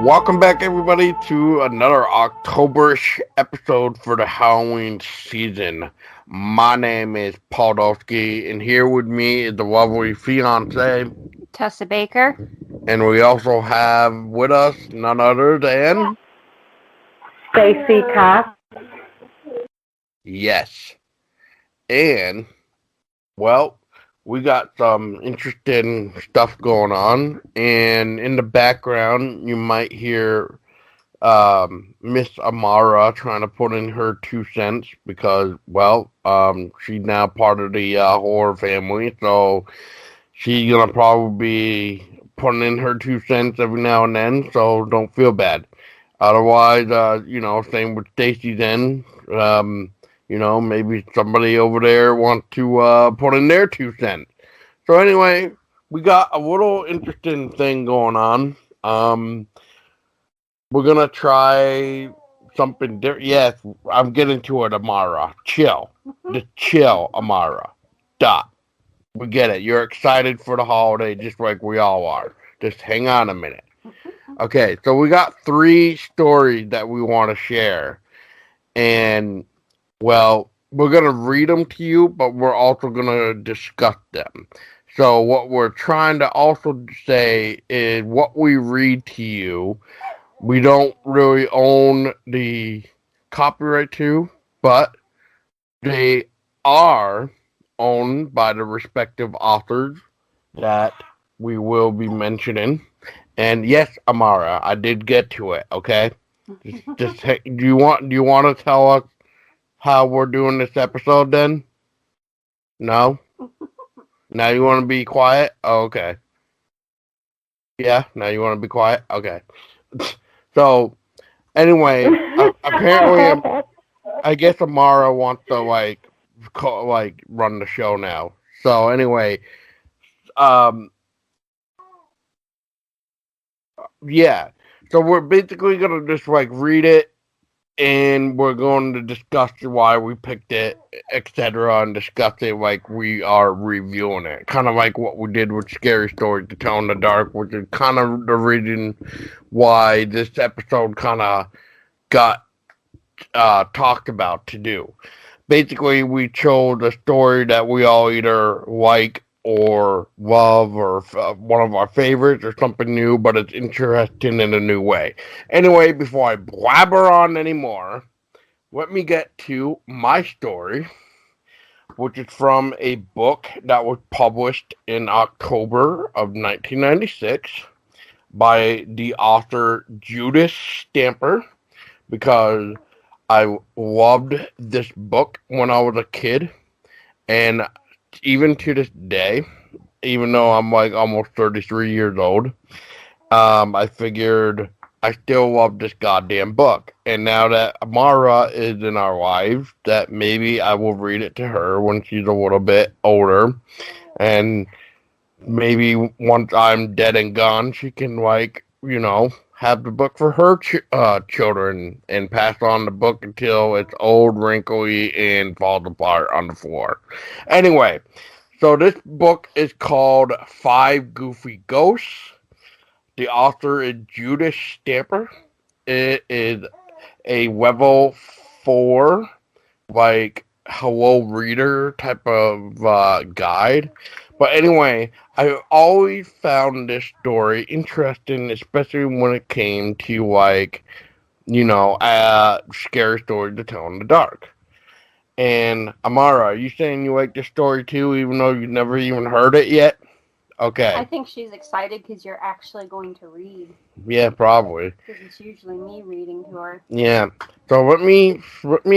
Welcome back, everybody, to another Octoberish episode for the Halloween season. My name is Podolsky, and here with me is the lovely fiance, Tessa Baker. and we also have with us none other than Stacy Cox. yes, and well, we got some interesting stuff going on, and in the background, you might hear Miss Amara trying to put in her 2 cents because, she's now part of the horror family, so she's gonna probably be putting in her 2 cents every now and then. So don't feel bad. Otherwise, same with Stacy's end. Maybe somebody over there wants to put in their 2 cents. So anyway, we got a little interesting thing going on. We're gonna try something different. Yes, I'm getting to it, Amara. Chill. Just chill, Amara. Stop. We get it. You're excited for the holiday just like we all are. Just hang on a minute. Okay, so we got 3 stories that we want to share. And, well, we're going to read them to you, but we're also going to discuss them. So what we're trying to also say is what we read to you, we don't really own the copyright to, but they are owned by the respective authors that we will be mentioning. And yes, Amara, I did get to it. Okay, just do you want to tell us how we're doing this episode? Then, no. Now you want to be quiet? Oh, okay. Yeah. Now you want to be quiet? Okay. So, anyway, apparently, I guess Amara wants to run the show now. So anyway, yeah. So we're basically gonna just read it, and we're going to discuss why we picked it, etc., and discuss it like we are reviewing it, kind of like what we did with Scary Stories to Tell in the Dark, which is kind of the reason why this episode kind of got talked about to do. Basically, we chose a story that we all either like or love, or one of our favorites, or something new, but it's interesting in a new way. Anyway, before I blabber on anymore, let me get to my story, which is from a book that was published in October of 1996 by the author Judith Stamper, because I loved this book when I was a kid, and even to this day, even though I'm almost 33 years old, I figured I still love this goddamn book. And now that Amara is in our lives, that maybe I will read it to her when she's a little bit older, and maybe once I'm dead and gone, she can have the book for her children and pass on the book until it's old, wrinkly, and falls apart on the floor. Anyway, so this book is called Five Goofy Ghosts. The author is Judith Stamper. It is a level 4, hello reader type of guide. But anyway, I always found this story interesting, especially when it came to scary stories to tell in the dark. And Amara, are you saying you like this story too, even though you've never even heard it yet? Okay. I think she's excited because you're actually going to read. Yeah, probably. Because it's usually me reading to her. Yeah. So let me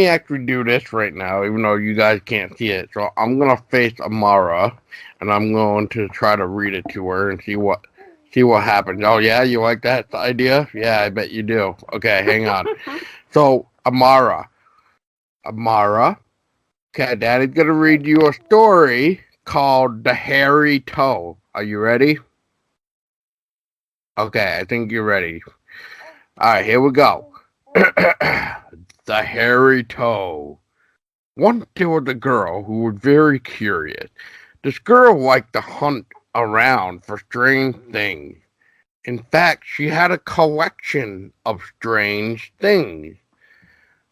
actually do this right now, even though you guys can't see it. So I'm gonna face Amara, and I'm going to try to read it to her and see what happens. Oh yeah, you like that idea? Yeah, I bet you do. Okay, hang on. So Amara, okay, Daddy's gonna read you a story called The Hairy Toe. Are you ready? Okay, I think you're ready. Alright, here we go. The Hairy Toe. Once there was a girl who was very curious. This girl liked to hunt around for strange things. In fact, she had a collection of strange things.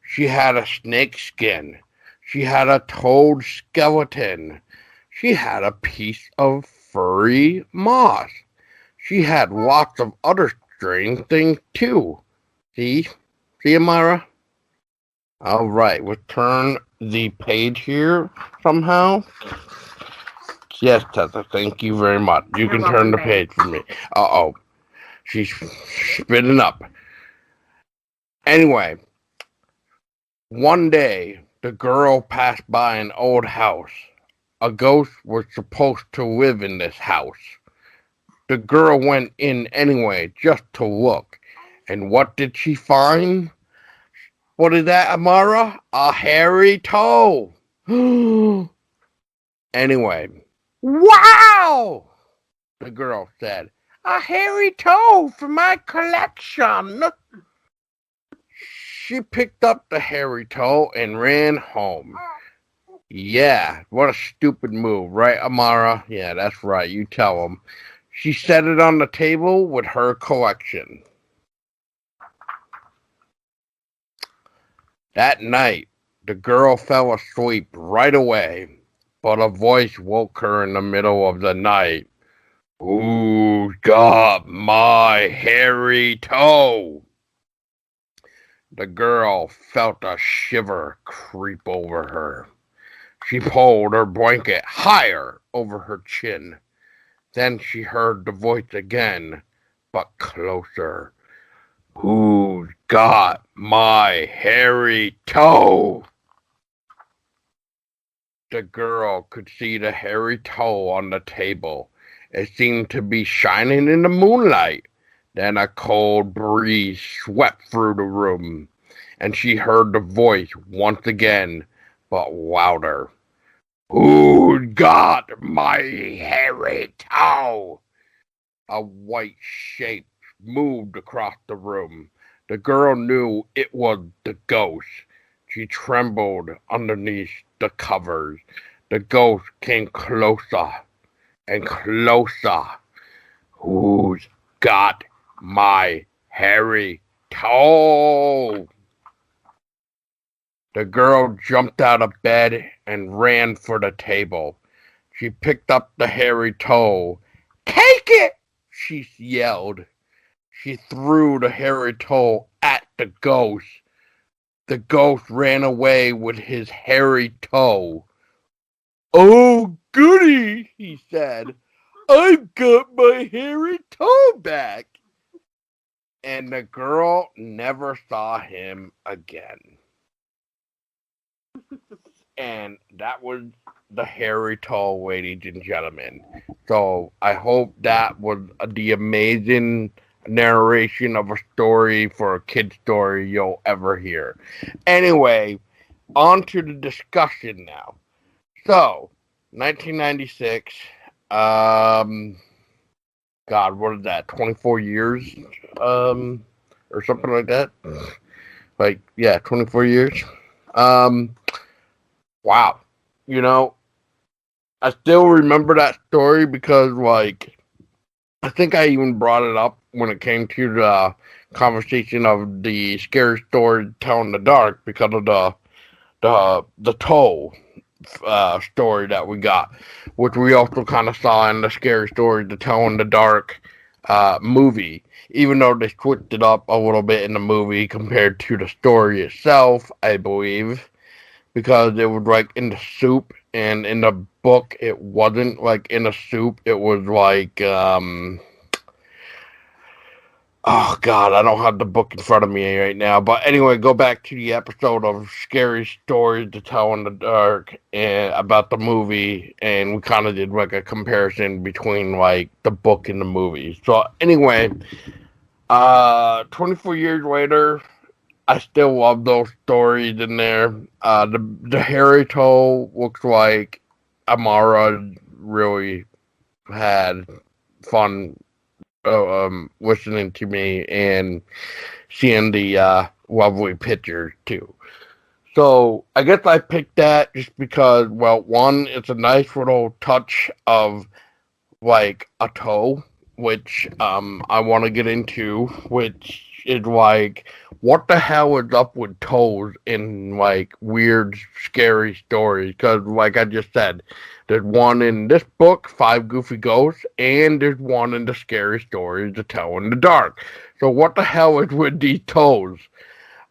She had a snake skin. She had a toad skeleton. She had a piece of furry moss. She had lots of other strange things too. See? See, Amara? All right, we'll turn the page here somehow. Yes, Tessa, thank you very much. You can turn the page for me. Uh-oh. She's spitting up. Anyway, one day, the girl passed by an old house. A ghost was supposed to live in this house. The girl went in anyway, just to look. And what did she find? What is that, Amara? A hairy toe. Anyway, wow! The girl said, a hairy toe for my collection. She picked up the hairy toe and ran home. Yeah, what a stupid move, right, Amara? Yeah, that's right, you tell him. She set it on the table with her collection. That night, the girl fell asleep right away, but a voice woke her in the middle of the night. Who's got my hairy toe? The girl felt a shiver creep over her. She pulled her blanket higher over her chin. Then she heard the voice again, but closer. Who's got my hairy toe? The girl could see the hairy toe on the table. It seemed to be shining in the moonlight. Then a cold breeze swept through the room, and she heard the voice once again, but louder. Who's got my hairy toe? A white shape moved across the room. The girl knew it was the ghost. She trembled underneath the covers. The ghost came closer and closer. Who's got my hairy toe? The girl jumped out of bed and ran for the table. She picked up the hairy toe. Take it! She yelled. She threw the hairy toe at the ghost. The ghost ran away with his hairy toe. Oh, goody, he said. I've got my hairy toe back. And the girl never saw him again. And that was the hairy toe, ladies and gentlemen. So I hope that was the amazing narration of a story for a kid's story you'll ever hear. Anyway, on to the discussion now. So, 1996, God, what is that, 24 years, or something like that? Like, yeah, 24 years. Wow. You know, I still remember that story because, like, I think I even brought it up when it came to the conversation of the scary story to tell in the dark because of the toe story that we got, which we also kind of saw in the scary story to tell in the dark movie, even though they switched it up a little bit in the movie compared to the story itself, I believe. Because it was like in the soup, and in the book it wasn't like in a soup. It was like oh God, I don't have the book in front of me right now. But anyway, go back to the episode of Scary Stories to Tell in the Dark and about the movie, and we kind of did like a comparison between like the book and the movie. So anyway, 24 years later, I still love those stories in there. The hairy toe looks like Amara really had fun listening to me and seeing the lovely pictures too. So I guess I picked that just because, well, one, it's a nice little touch of like a toe which I want to get into, which is like, what the hell is up with toes in like weird, scary stories? Because, like I just said, there's one in this book, Five Goofy Ghosts, and there's one in the Scary Stories to Tell in the Dark. So, what the hell is with these toes?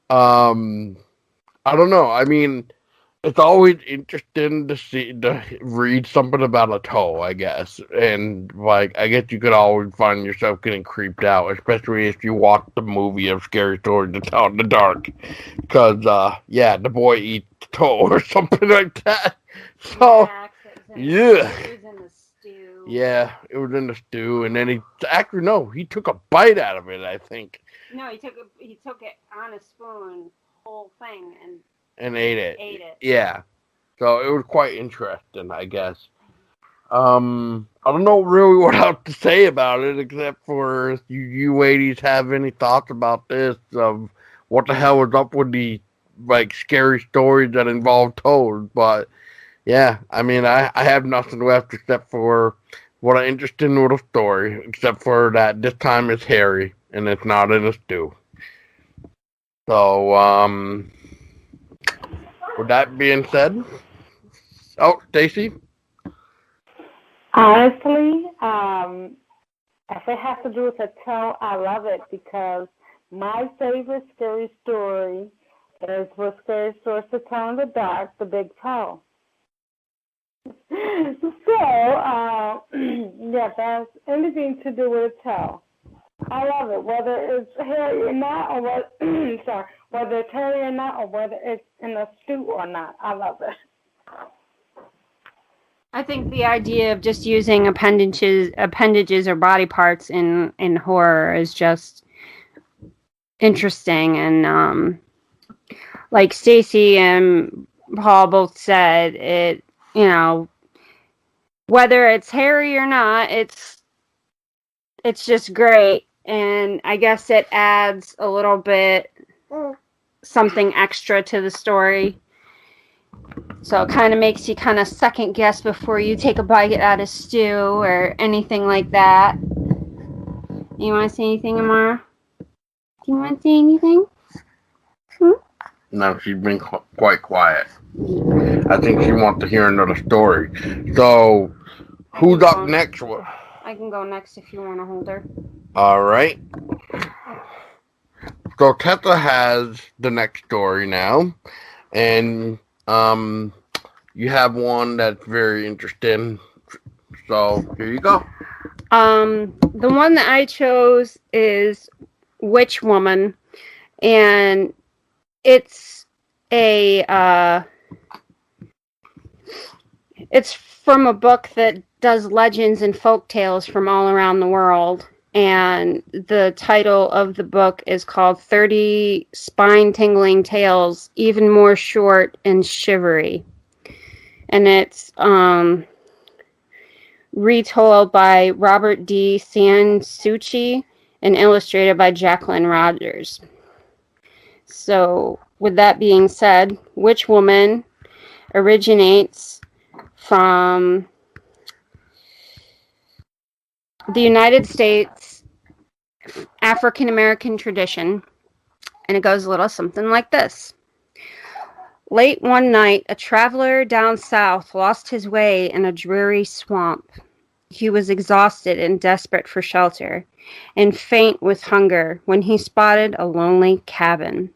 I don't know. I mean, it's always interesting to read something about a toe, I guess. And like, I guess you could always find yourself getting creeped out, especially if you watch the movie of Scary Stories to Tell in the Dark. Because yeah, the boy eats toe or something like that. So yeah. It was in the stew. Yeah, it was in the stew, and then he took a bite out of it, I think. No, he took it on a spoon, whole thing, and ate it. Ate it. Yeah. So it was quite interesting, I guess. I don't know really what else to say about it, except for if you ladies have any thoughts about this, of what the hell is up with the like scary stories that involve toads. But yeah, I mean, I have nothing left except for what an interesting little story, except for that this time it's hairy and it's not in a stew. So, with that being said, oh, Stacy? Honestly, if it has to do with a toe, I love it because my favorite scary story is with Scary Stories to Tell in the Dark, The Big Toe. So, yeah, that's anything to do with a toe. I love it, whether it's hairy or not, or whether it's hairy or not, or whether it's in a stew or not. I love it. I think the idea of just using appendages or body parts in horror is just interesting, and like Stacy and Paul both said, it, you know, whether it's hairy or not, it's just great, and I guess it adds a little bit something extra to the story. So it kind of makes you kind of second guess before you take a bite out of stew or anything like that. You want to say anything, Amara? Do you want to say anything? No, she's been quite quiet. I think she wants to hear another story. So, who's up next? I can go next if you want to hold her. All right. So Tessa has the next story now, and you have one that's very interesting. So here you go. The one that I chose is Witch Woman, and it's it's from a book that does legends and folk tales from all around the world. And the title of the book is called 30 Spine-Tingling Tales, Even More Short and Shivery. And it's retold by Robert D. Sansucci and illustrated by Jacqueline Rogers. So, with that being said, Witch Woman originates from the United States African American tradition, and it goes a little something like this. Late one night, a traveler down south lost his way in a dreary swamp. He was exhausted and desperate for shelter, and faint with hunger when he spotted a lonely cabin.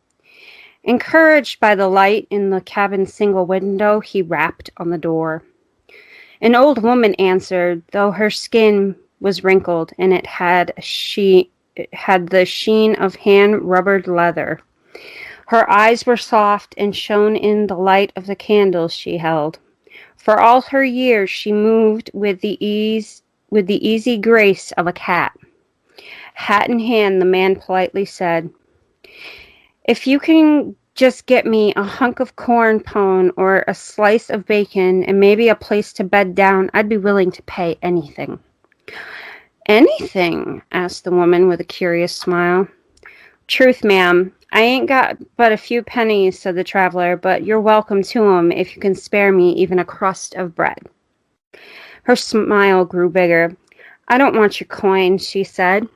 Encouraged by the light in the cabin's single window, he rapped on the door. An old woman answered, though her skin was wrinkled, and it had the sheen of hand-rubbered leather. Her eyes were soft and shone in the light of the candles she held. For all her years, she moved with the easy grace of a cat. Hat in hand, the man politely said, "If you can just get me a hunk of corn pone or a slice of bacon and maybe a place to bed down, I'd be willing to pay anything." "Anything?" asked the woman with a curious smile. "Truth, ma'am, I ain't got but a few pennies," said the traveler, "but you're welcome to 'em if you can spare me even a crust of bread." Her smile grew bigger. I don't want your coin, she said.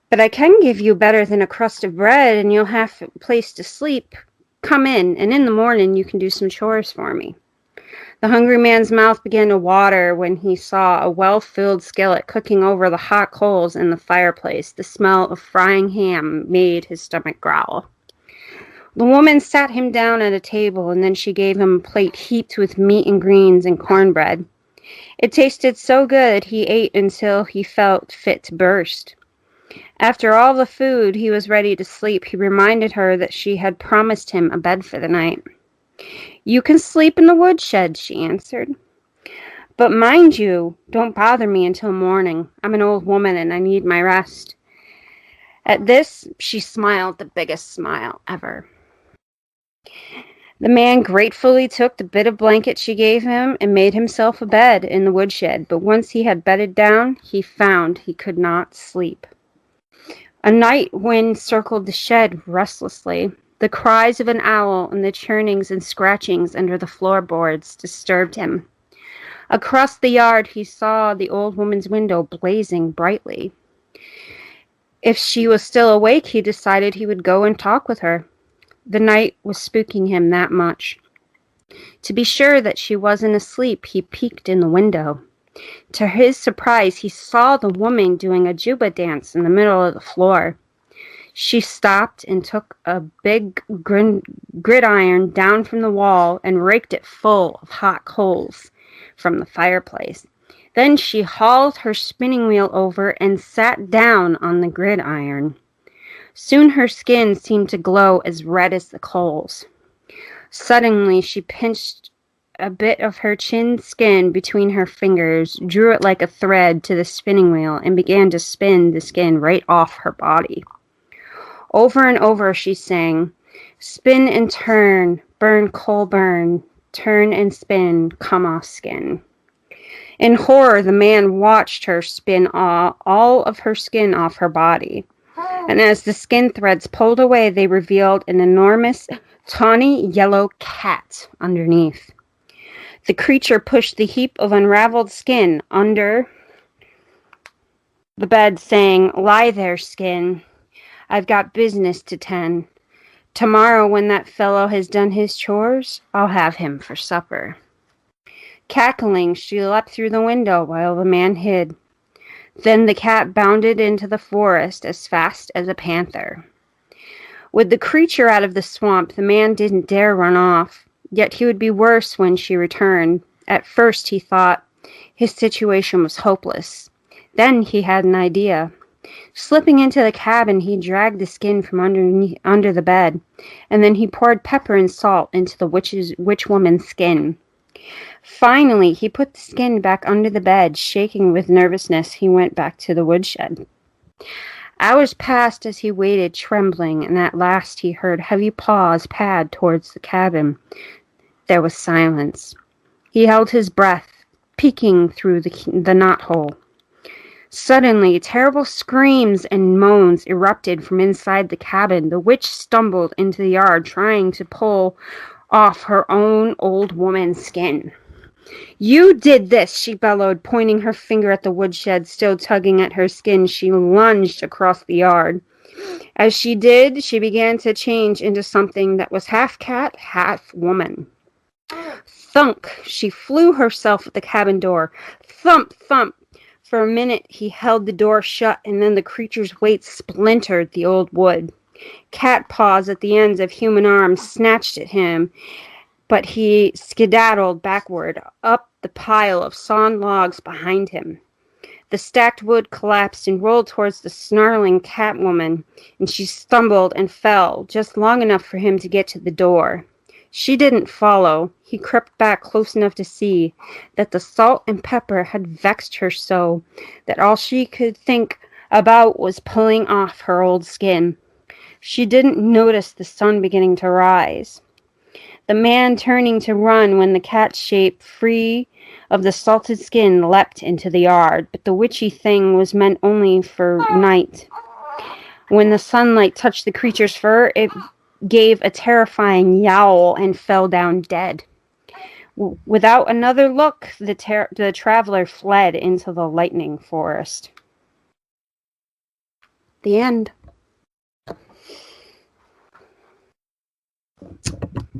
But I can give you better than a crust of bread, and you'll have a place to sleep. Come in, and in the morning you can do some chores for me. The hungry man's mouth began to water when he saw a well-filled skillet cooking over the hot coals in the fireplace. The smell of frying ham made his stomach growl. The woman sat him down at a table, and then she gave him a plate heaped with meat and greens and cornbread. It tasted so good he ate until he felt fit to burst. After all the food, he was ready to sleep. He reminded her that she had promised him a bed for the night. You can sleep in the woodshed, she answered. But mind you, don't bother me until morning. I'm an old woman and I need my rest. At this, she smiled the biggest smile ever. The man gratefully took the bit of blanket she gave him and made himself a bed in the woodshed, but once he had bedded down, he found he could not sleep. A night wind circled the shed restlessly. The cries of an owl and the churnings and scratchings under the floorboards disturbed him. Across the yard, he saw the old woman's window blazing brightly. If she was still awake, he decided he would go and talk with her. The night was spooking him that much. To be sure that she wasn't asleep, he peeked in the window. To his surprise, he saw the woman doing a juba dance in the middle of the floor. She stopped and took a big gridiron down from the wall and raked it full of hot coals from the fireplace. Then she hauled her spinning wheel over and sat down on the gridiron. Soon her skin seemed to glow as red as the coals. Suddenly she pinched a bit of her chin skin between her fingers, drew it like a thread to the spinning wheel, and began to spin the skin right off her body. Over and over she sang, "Spin and turn, burn coal burn, turn and spin, come off skin." In horror, the man watched her spin all of her skin off her body. And as the skin threads pulled away, they revealed an enormous, tawny yellow cat underneath. The creature pushed the heap of unraveled skin under the bed, saying, "Lie there, skin. I've got business to tend. Tomorrow, when that fellow has done his chores, I'll have him for supper." Cackling, she leapt through the window while the man hid. Then the cat bounded into the forest as fast as a panther. With the creature out of the swamp, the man didn't dare run off. Yet he would be worse when she returned. At first, he thought his situation was hopeless. Then he had an idea. Slipping into the cabin, he dragged the skin from under the bed, and then he poured pepper and salt into the witch woman's skin. Finally, he put the skin back under the bed. Shaking with nervousness, he went back to the woodshed. Hours passed as he waited, trembling, and at last he heard heavy paws pad towards the cabin. There was silence. He held his breath, peeking through the knothole. Suddenly, terrible screams and moans erupted from inside the cabin. The witch stumbled into the yard, trying to pull off her own old woman's skin. "You did this," she bellowed, pointing her finger at the woodshed, still tugging at her skin. She lunged across the yard. As she did, she began to change into something that was half cat, half woman. Thunk! She flew herself at the cabin door. Thump! Thump! For a minute he held the door shut, and then the creature's weight splintered the old wood. Cat paws at the ends of human arms snatched at him, but he skedaddled backward up the pile of sawn logs behind him. The stacked wood collapsed and rolled towards the snarling cat woman, and she stumbled and fell just long enough for him to get to the door. She didn't follow. He crept back close enough to see that the salt and pepper had vexed her so that all she could think about was pulling off her old skin. She didn't notice the sun beginning to rise. The man turning to run when the cat shape, free of the salted skin, leapt into the yard, but the witchy thing was meant only for night. When the sunlight touched the creature's fur, it gave a terrifying yowl and fell down dead. Without another look, the traveler fled into the lightning forest. The end.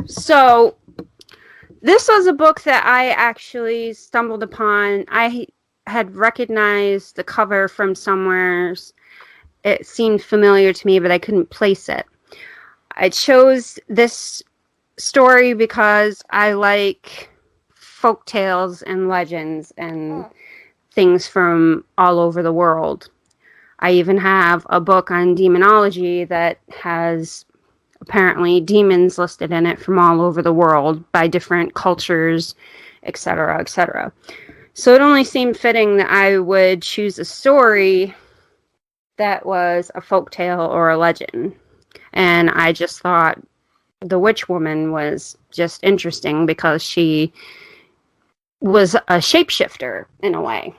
So, this was a book that I actually stumbled upon. I had recognized the cover from somewhere. It seemed familiar to me, but I couldn't place it. I chose this story because I like folk tales and legends and things from all over the world. I even have a book on demonology that has apparently demons listed in it from all over the world by different cultures, etc., etc. So it only seemed fitting that I would choose a story that was a folktale or a legend. And I just thought the witch woman was just interesting because she was a shapeshifter in a way.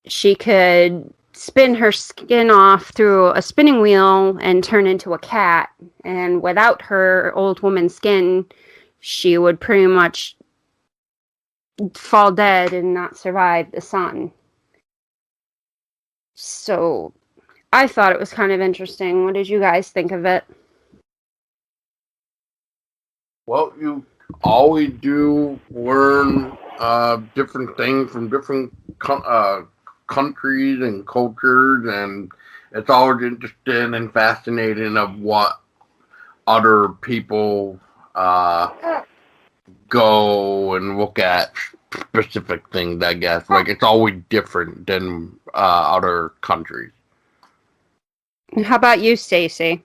She could spin her skin off through a spinning wheel and turn into a cat. And without her old woman skin, she would pretty much fall dead and not survive the sun. So I thought it was kind of interesting. What did you guys think of it? Well, you always do learn different things from different countries and cultures, and it's always interesting and fascinating of what other people go and look at specific things, I guess. Like, it's always different than other countries. How about you, Stacy?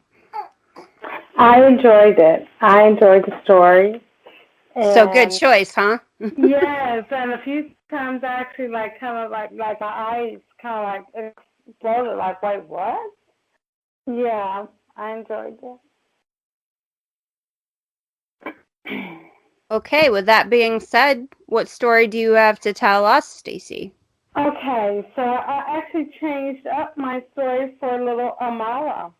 I enjoyed it. I enjoyed the story. So good choice, huh? Yes, and a few times actually, like, kind of like my eyes kind of like exploded, like, wait, what? Yeah, I enjoyed it. Okay, with that being said, what story do you have to tell us, Stacy? Okay, so I actually changed up my story for little Amara.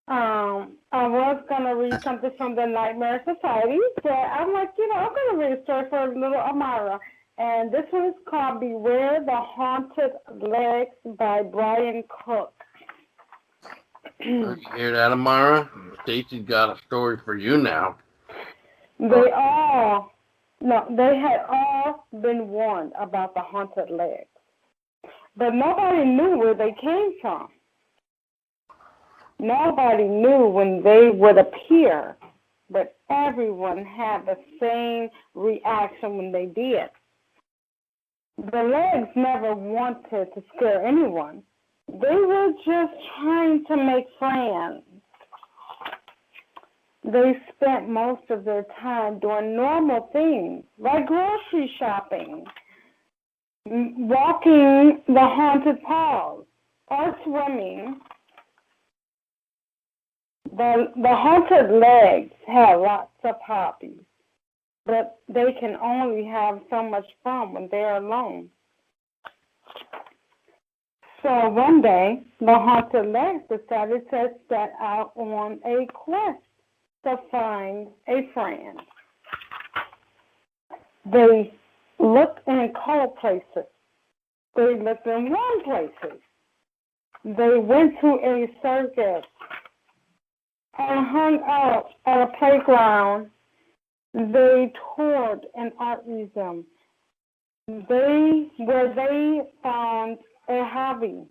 I was going to read something from the Nightmare Society, but I'm like, I'm going to read a story for little Amara. And this one is called Beware the Haunted Legs by Brian Cook. You hear that, Amara? Stacy's got a story for you now. They had all been warned about the haunted legs, but nobody knew where they came from. Nobody knew when they would appear, but everyone had the same reaction when they did. The legs never wanted to scare anyone. They were just trying to make friends. They spent most of their time doing normal things, like grocery shopping, walking the haunted paths, or swimming. The haunted legs have lots of hobbies, but they can only have so much fun when they're alone. So one day, the haunted legs decided to set out on a quest to find a friend. They looked in cold places. They looked in warm places. They went to a circus and hung out at a playground. They toured an art museum. Where they found a hobby,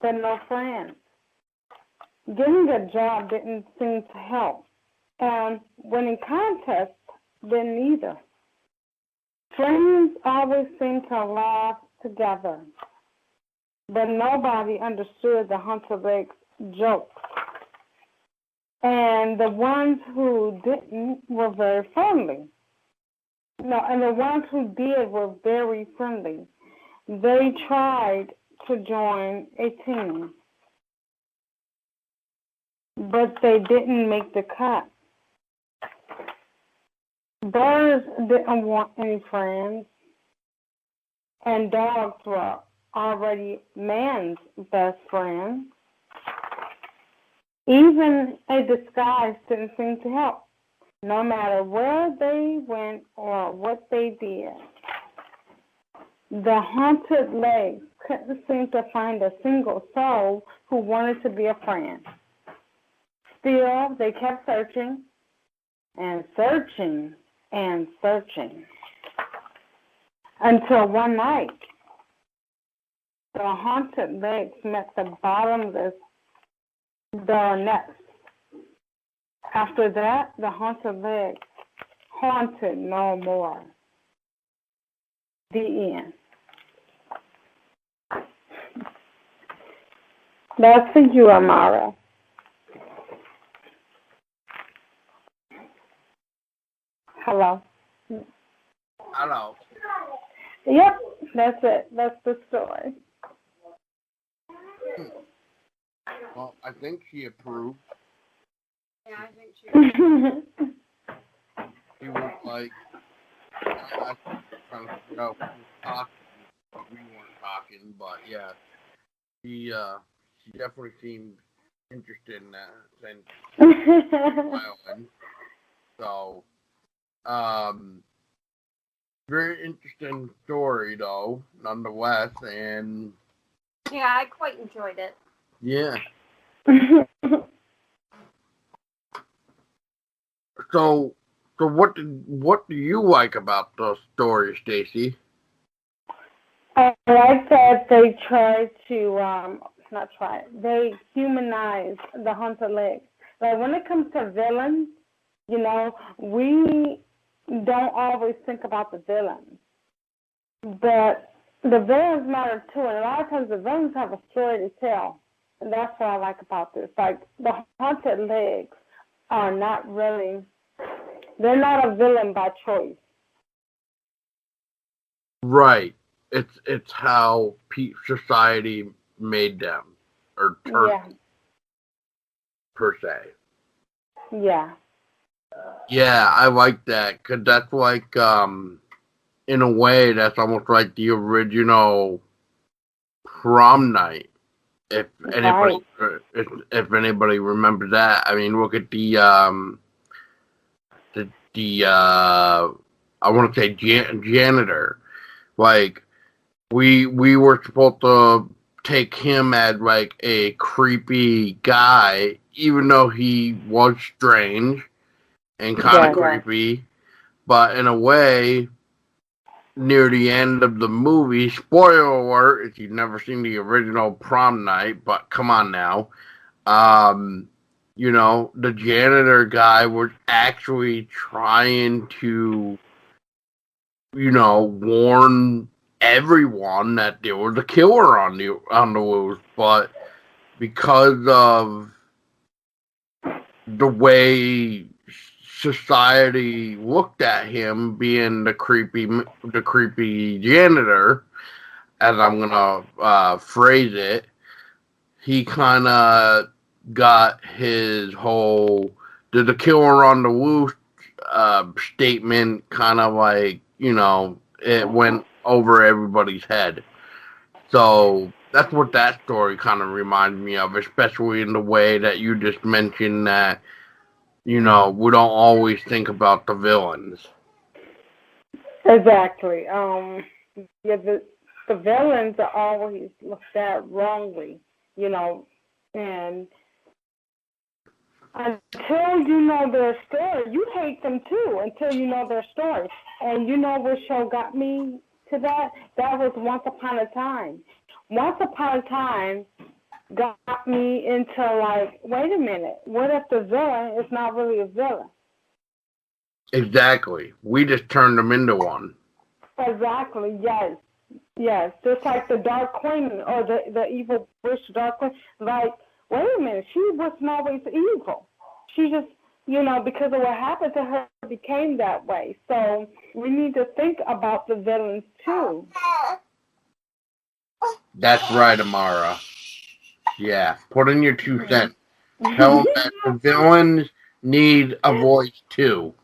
but no friends. Getting a job didn't seem to help, and winning contests didn't either. Friends always seem to laugh together, but nobody understood the haunted legs jokes. And the ones who didn't were very friendly. No, and the ones who did were very friendly. They tried to join a team, but they didn't make the cut. Birds didn't want any friends, and dogs were already man's best friend. Even a disguise didn't seem to help. no matter where they went or what they did. The haunted legs couldn't seem to find a single soul who wanted to be a friend. Still, they kept searching and searching and searching until one night, the haunted legs met the bottomless nest. After that, the haunted legs haunted no more. The end. That's for you, Amara. Hello. Hello. Yep, that's it. That's the story. Well, I think she approved. Yeah, I think she She was like, I was trying to figure out who was talking, but we weren't talking. But yeah, she definitely seemed interested in that since Island. So, very interesting story though, nonetheless, and Yeah, I quite enjoyed it. yeah. So what do you like about the story, Stacy? I like that they try to, they humanize the haunted legs. Like when it comes to villains, you know, we don't always think about the villains. But the villains matter too, and a lot of times the villains have a story to tell. And that's what I like about this. Like the haunted legs are not really, they're not a villain by choice. Right. It's how society made them, or turned per se. Yeah. Yeah, I like that, because that's like, in a way, that's almost like the original prom night. If anybody, if anybody remembers that, I mean, look at the I want to say janitor. Like, we were supposed to take him as like a creepy guy, even though he was strange and kind of creepy. But in a way, near the end of the movie, spoiler alert if you've never seen the original prom night, but come on now, you know, the janitor guy was actually trying to, you know, warn everyone that there was a killer on the loose, but because of the way society looked at him being the creepy janitor, as I'm gonna phrase it, he kind of got his whole "the killer on the loose" statement kind of like, you know, it went over everybody's head. So that's what that story kind of reminds me of, especially in the way that you just mentioned that, you know, we don't always think about the villains. Exactly. Yeah, the villains are always looked at wrongly, you know, and until you know their story, you hate them too until you know their story. And you know what show got me to that? That was Once Upon a Time. Once Upon a Time got me into like, wait a minute, what if the villain is not really a villain? Exactly. We just turned them into one. Exactly, yes. Yes, just like the Dark Queen or the evil witch Dark Queen. Like, wait a minute, she wasn't always evil. She just, you know, because of what happened to her, became that way. So we need to think about the villains too. That's right, Amara. Yeah, put in your 2 cents. Tell them that the villains need a voice too.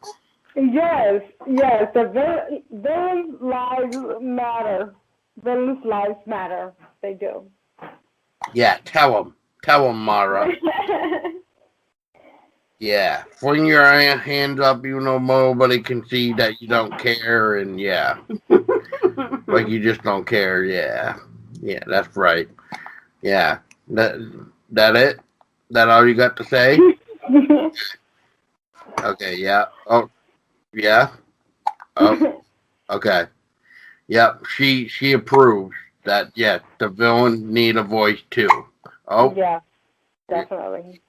Yes, the villains' lives matter. Villains' lives matter. They do. Yeah, tell them, Mara. Yeah, fling your hands up, even though nobody can see that you don't care, and yeah, like you just don't care. Yeah, yeah, that's right. Yeah, that it. That all you got to say? Okay. Yeah. Oh, yeah. Oh, okay. Yep. She approves that. Yeah, the villain need a voice too. Oh, Yeah, definitely.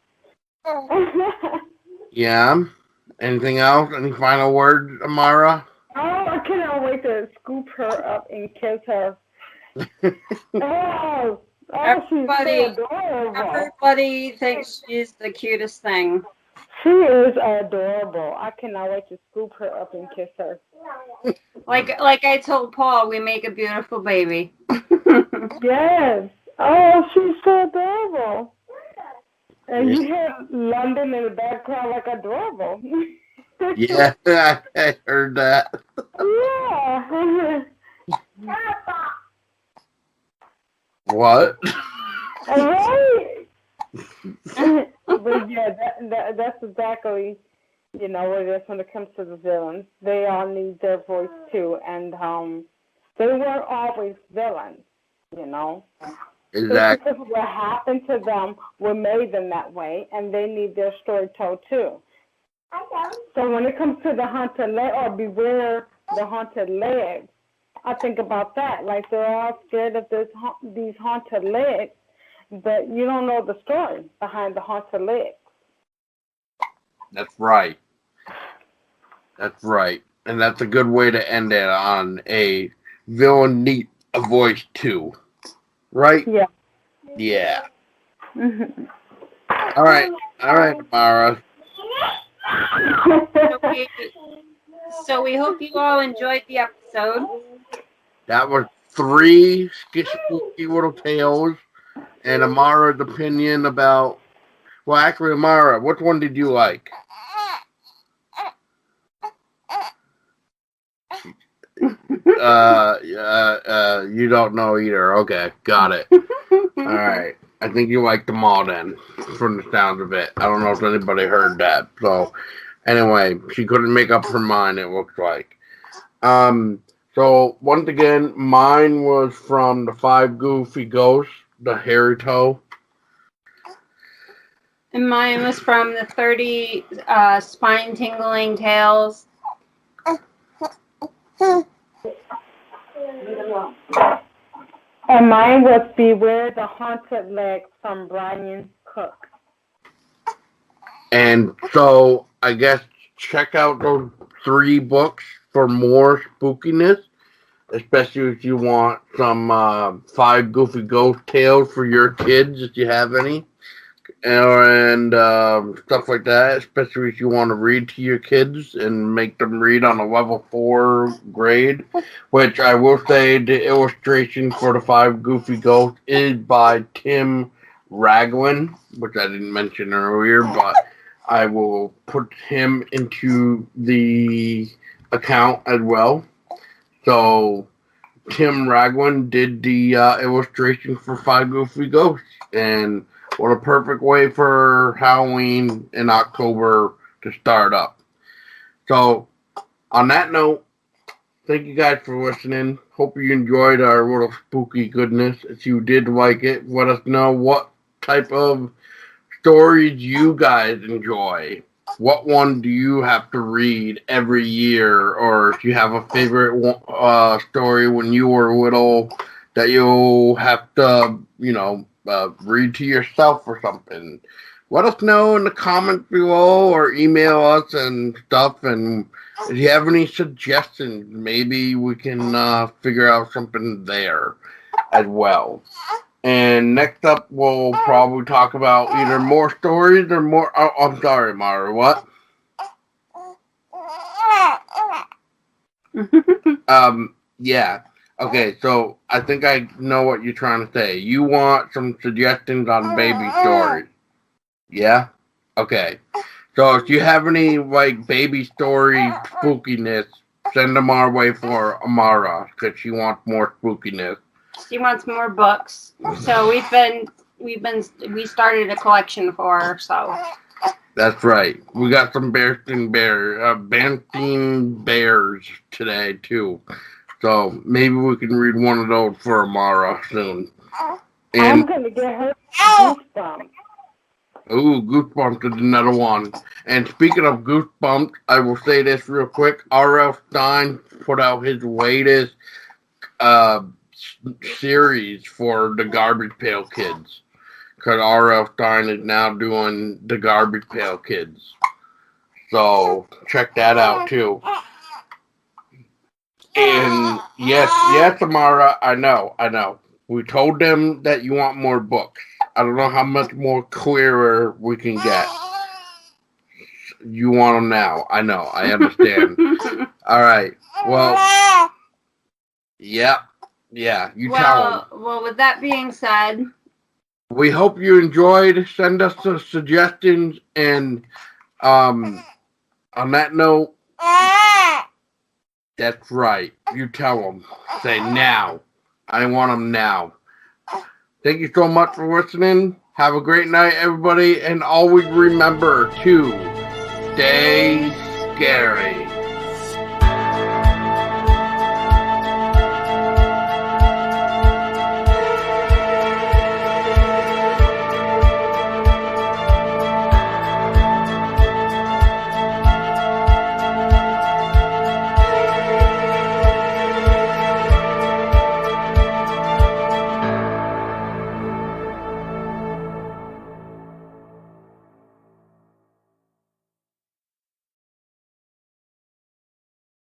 yeah. Anything else? Any final words, Amara? Oh, I cannot wait to scoop her up and kiss her. Oh, she's so adorable. Everybody thinks she's the cutest thing. She is adorable. I cannot wait to scoop her up and kiss her. Like I told Paul, we make a beautiful baby. Yes. Oh, she's so adorable. And you hear London in the background like adorable. Yeah, I heard that. Yeah. What? Right. But yeah, that's exactly, what it is when it comes to the villains. They all need their voice too, and they weren't always villains, Exactly. Because what happened to them, what made them that way, and they need their story told too. So when it comes to the haunted leg, or beware the haunted legs, I think about that. Like they're all scared of these haunted legs, but you don't know the story behind the haunted legs. That's right. That's right. And that's a good way to end it on a villain need a voice too. Right? Yeah. Yeah. Mm-hmm. All right, Mara. So we hope you all enjoyed the episode. That was 3 spooky little tales and Amara's opinion about. Well, actually, Amara, which one did you like? You don't know either. Okay, got it. All right. I think you liked them all then, from the sounds of it. I don't know if anybody heard that. So, anyway, she couldn't make up her mind, it looks like. So, once again, mine was from the 5 Goofy Ghosts, the Hairy Toe. And mine was from the 30 spine-tingling tales. And mine was Beware the Haunted Leg from Brian Cook. And so, I guess, check out those 3 books for more spookiness, especially if you want some 5 Goofy Ghost tales for your kids, if you have any, and stuff like that, especially if you want to read to your kids and make them read on a level 4 grade, which I will say the illustration for the 5 Goofy Ghosts is by Tim Raglan, which I didn't mention earlier, but I will put him into the account as well. So Tim Raglan did the illustration for 5 Goofy Ghosts, and what a perfect way for Halloween in October to start up. So on that note, thank you guys for listening. Hope you enjoyed our little spooky goodness. If you did like it, let us know what type of stories you guys enjoy. What one do you have to read every year? Or if you have a favorite story when you were little that you'll have to, read to yourself or something. Let us know in the comments below or email us and stuff. And if you have any suggestions, maybe we can figure out something there as well. And next up, we'll probably talk about either more stories or more. Oh, I'm sorry, Mara. What? Yeah. Okay, so I think I know what you're trying to say. You want some suggestions on baby stories. Yeah? Okay. So if you have any, baby story spookiness, send them our way for Amara, because she wants more spookiness. She wants more books. So we started a collection for her, so. That's right. We got some Banting Bears today, too. So maybe we can read one of those for Amara soon. I'm going to get her Goosebumps. Ooh, Goosebumps is another one. And speaking of Goosebumps, I will say this real quick. R.L. Stein put out his latest series for the Garbage Pail Kids. Because R.L. Stein is now doing the Garbage Pail Kids. So, check that out, too. And yes, Amara, I know. We told them that you want more books. I don't know how much more clearer we can get. You want them now. I know. I understand. All right. Well, yeah. You tell them. Well, with that being said, we hope you enjoyed. Send us some suggestions. And on that note, that's right. You tell them. Say now. I want them now. Thank you so much for listening. Have a great night, everybody. And always remember to stay scary.